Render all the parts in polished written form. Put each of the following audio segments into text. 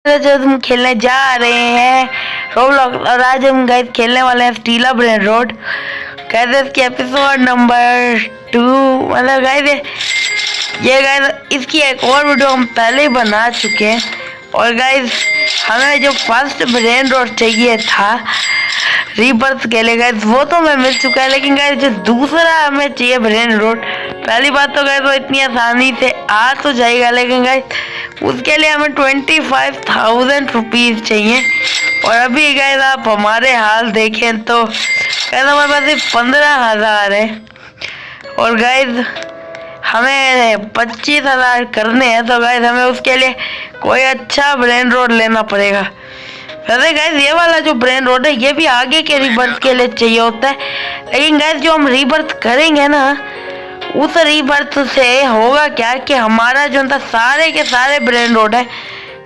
जब हम खेलने जा रहे हैं रोब्लॉक्स और आज हम गाइस खेलने वाले हैं स्टीला ब्रेन रोड। गाइस इसके एपिसोड नंबर 2 मतलब गाइस ये गाइस इसकी एक और वीडियो हम पहले ही बना चुके हैं। और गाइस हमें जो फर्स्ट ब्रेन रोड चाहिए था रीबर्थ के लिए गाइस वो तो हमें मिल चुका है, लेकिन गाइस जो दूसरा हमें चाहिए ब्रेन रोड, पहली बात तो गाइस वो इतनी आसानी से आ तो जाएगा, लेकिन गाइस उसके लिए हमें 25,000 रुपीज़ चाहिए। और अभी गाइस आप हमारे हाल देखें तो गाइस हमारे पास सिर्फ 15,000 है और गाइस हमें 25,000 करने हैं। तो गाइस हमें उसके लिए कोई अच्छा ब्रेन रोड लेना पड़ेगा। वैसे गाइस ये वाला जो ब्रेन रोड है ये भी आगे के रीबर्थ के लिए चाहिए होता है, लेकिन गाइस जो हम रीबर्थ करेंगे ना उस रीबर्थ से होगा क्या कि हमारा जो था सारे के सारे ब्रेन रोड है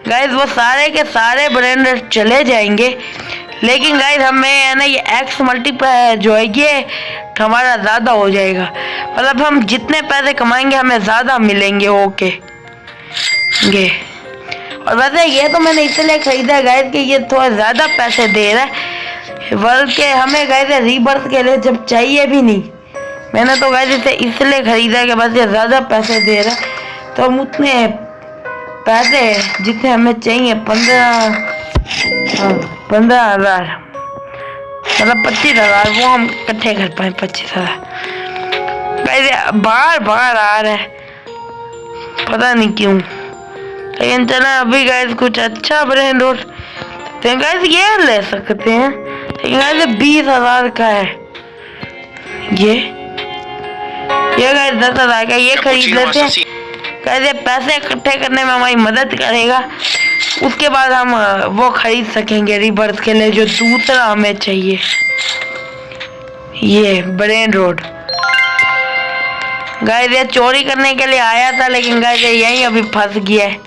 गाइस वो सारे के सारे ब्रेन रोड चले जाएंगे। लेकिन गाइस हमें है ना ये एक्स मल्टीप्लाई जो है ये हमारा ज़्यादा हो जाएगा, मतलब हम जितने पैसे कमाएंगे हमें ज़्यादा मिलेंगे। ओके ये और वैसे ये तो मैंने इसलिए खरीदा है गाइस कि ये थोड़ा ज़्यादा पैसे दे रहा है, बल्कि हमें गाइस रीबर्थ के लिए जब चाहिए भी नहीं। मैंने तो गाइस इसे इसलिए खरीदा है कि बस ये ज़्यादा पैसे दे रहा है तो हम उतने पैसे जितने हमें चाहिए 15,000 मतलब 25,000 वो हम इकट्ठे कर पाए। 25,000 गाइस बार बार आ रहा है पता नहीं क्यों, लेकिन चला अभी गाइस कुछ अच्छा ब्रेन रोड गाइस ये ले सकते हैं, लेकिन गाइस 20,000 का है ये गाइस 10,000 का ये खरीद लेते हैं। गाइस ये पैसे इकट्ठे करने में हमारी मदद करेगा, उसके बाद हम वो खरीद सकेंगे रीबर्थ के लिए जो दूसरा हमें चाहिए ये ब्रेन रोड। गाइस ये चोरी करने के लिए आया था, लेकिन गाइस ये यहीं अभी फंस गया है,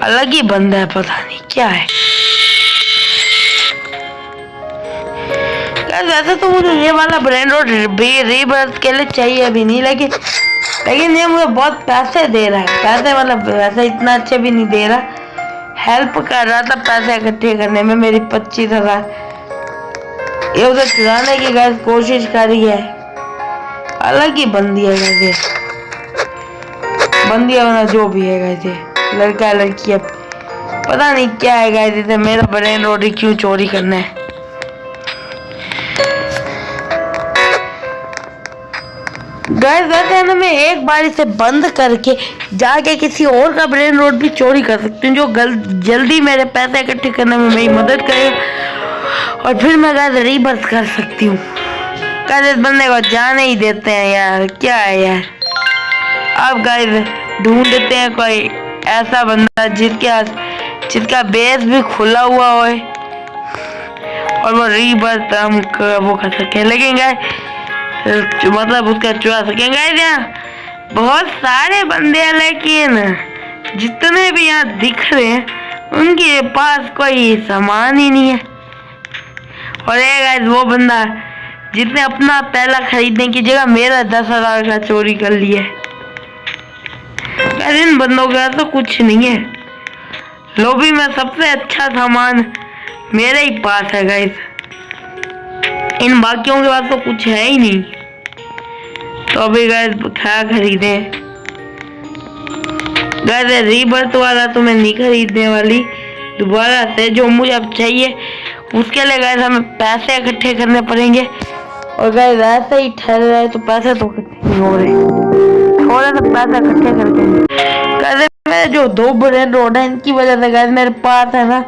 अलग ही बंदा है पता नहीं क्या है। वैसे तो मुझे ये वाला ब्रेन रोड रीबर्थ के लिए चाहिए भी नहीं, लेकिन ये मुझे बहुत पैसे दे रहा है। पैसे मतलब वैसे इतना अच्छे भी नहीं दे रहा, हेल्प कर रहा था पैसे इकट्ठे करने में मेरी 25,000 ये उसे चुराने की गाइस कोशिश कर रही है। अलग ही बंदी है गाइस, बंदी है जो भी है गाइस, लड़का है लड़की है पता नहीं क्या है गाइस, इसे मेरा ब्रेन रोड क्यों चोरी करना है। गाइस वैसे है ना मैं एक बार इसे बंद करके जाके किसी और का ब्रेन रोड भी चोरी कर सकती हूँ जो जल्दी मेरे पैसे इकट्ठे करने में मेरी मदद करे और फिर मैं गाइस रीबर्थ कर सकती हूँ। गाइस इस बंदे को जाने ही देते हैं यार, क्या है यार। अब गाइस ढूंढते हैं कोई ऐसा बंदा जिसका बेस भी खुला हुआ हो और वो रीबर्थ हम वो कर सके, लेकिन गाइस मतलब उसका चुरा सकेंगे। यहाँ बहुत सारे बंदे हैं, लेकिन जितने भी यहाँ दिख रहे हैं उनके पास कोई सामान ही नहीं है। और ये गाइस वो बंदा जिसने अपना पहला खरीदने की जगह मेरा 10,000 का चोरी कर लिया है। इन बंदों का तो कुछ नहीं है, लॉबी में सबसे अच्छा सामान मेरे ही पास है गाइस, इन बाकियों के पास तो कुछ है ही नहीं। तो अभी गाइस क्या खरीदे गाइस, रीबर्थ वाला तो मैं नहीं खरीदने वाली दोबारा से, जो मुझे अब चाहिए उसके लिए गाइस हमें पैसे इकट्ठे करने पड़ेंगे। और गाइस ऐसे ही ठहर रहे तो पैसे तो इकट्ठे नहीं हो रहे, थोड़ा सा पैसा इकट्ठे करके गाइस मेरे जो 2 ब्रेन रोड है इनकी वजह से गाइस मेरे पास है ना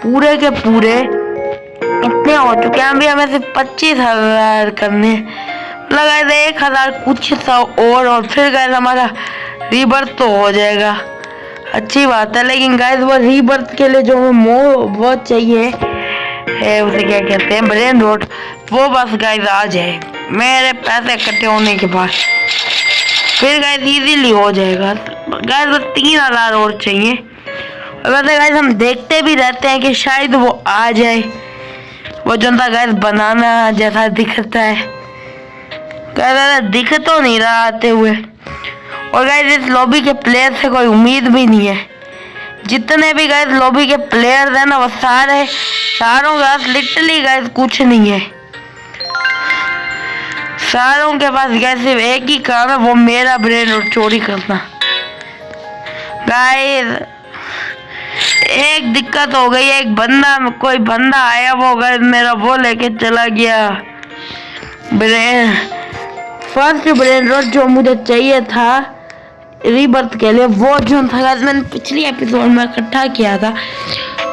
पूरे के पूरे इतने हो चुके हैं। अभी हमें सिर्फ 25,000 करने लगा 1,000 कुछ सा और फिर गाइस हमारा रीबर्थ तो हो जाएगा, अच्छी बात है। लेकिन गाइस वो रीबर्थ के लिए जो हमें वो चाहिए है उसे क्या कहते हैं ब्रेन रोड, वो बस गाइस आ जाए मेरे पैसे इकट्ठे होने के बाद, फिर गाइस इजीली हो जाएगा। गाइस बस 3,000 और चाहिए। वैसे गाइस हम देखते भी रहते हैं कि शायद वो आ जाए, वो जो गाइस बनाना जैसा दिखता है गाइस दिख तो नहीं रहा आते हुए। और गाइस इस लॉबी के प्लेयर से कोई उम्मीद भी नहीं है, जितने भी गाइस लॉबी के प्लेयर्स हैं ना वो सारों के पास लिटरली गाइस कुछ नहीं है। सारों के पास गाइस सिर्फ एक ही काम है, वो मेरा ब्रेन और चोरी करना। गाइस एक दिक्कत हो गई, एक कोई बंदा आया, वो गाइस मेरा वो लेके चला गया फर्स्ट ब्रेन रोड जो मुझे चाहिए था रीबर्थ के लिए। वो जो था गाइस मैंने पिछली एपिसोड में इकट्ठा किया था,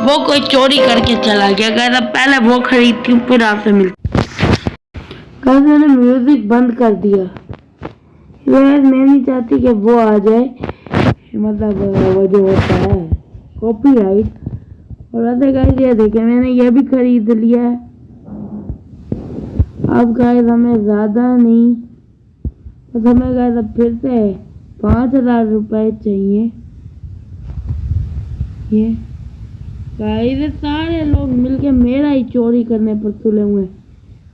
वो कोई चोरी करके चला गया गाइस। अब पहले वो खरीदती हूँ फिर आपसे मिलती। गाइस मैंने म्यूजिक बंद कर दिया, यार मैं नहीं चाहती कि वो आ जाए, मतलब वो जो होता है कॉपीराइट। और वैसे गाइस ये देखे मैंने ये भी खरीद लिया है। अब गाइस हमें ज़्यादा नहीं, बस हमें गाइस अब फिर से 5000 रुपये चाहिए। ये गाइस सारे लोग मिलके मेरा ही चोरी करने पर तुले हुए हैं।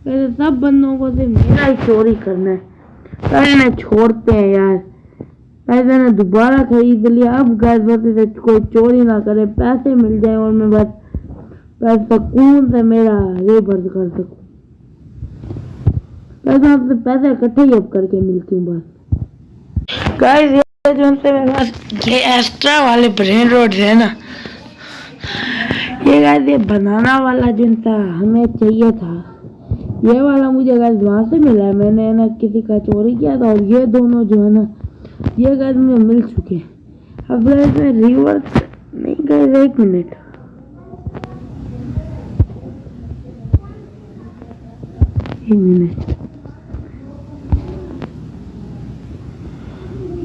वैसे सब बंदों को सिर्फ मेरा ही चोरी करना है। पहले ना छोड़ते हैं यार, पैसे ने दोबारा खरीद लिया। अब गाइस बस इसे कोई चोरी ना करे, पैसे मिल जाए और मैं बस सुकून से मेरा रीबर्थ कर सकूं। पैसे आपसे पैसे इकट्ठे ही अब करके मिलती हूँ बस। गाइस ये जो से मेरे पास ये एक्स्ट्रा वाले ब्रेन रोड है ना, ये गाइस ये बनाना वाला जो था हमें चाहिए था, ये वाला मुझे गाइस वहाँ से मिला है। मैंने ना किसी का चोरी किया था और ये दोनों जो है ना ये गाइस मुझे मिल चुके हैं। अब गाइस मैं रिवर्स नहीं गाइस, एक मिनट,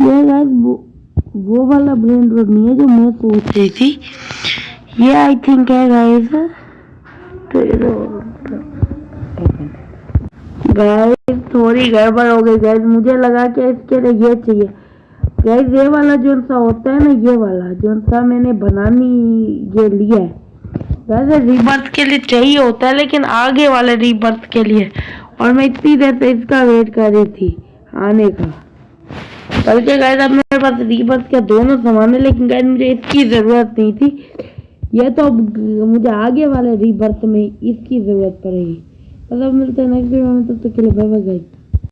ये गाइस वो वाला ब्रेन रोड नहीं है जो मैं सोच रही थी। ये आई थिंक है गाइस, गाइस थोड़ी गड़बड़ हो गई गाइस, मुझे लगा कि इसके लिए ये चाहिए। गाइस ये वाला जो सा होता है ना, ये वाला जो सा मैंने बनानी ये लिया है गाइस, रीबर्थ के लिए चाहिए होता है, लेकिन आगे वाले रीबर्थ के लिए। और मैं इतनी देर से इसका वेट कर रही थी आने का, बल्कि गाइस अब मेरे पास रीबर्थ के दोनों सामान है, लेकिन गाइस मुझे इसकी जरूरत नहीं थी। ये तो मुझे आगे वाले रीबर्थ में इसकी जरूरत पड़ेगी। मतलब मिलते हैं नेक्स्ट वीडियो में, तब तक के लिए बाय बाय गाइस।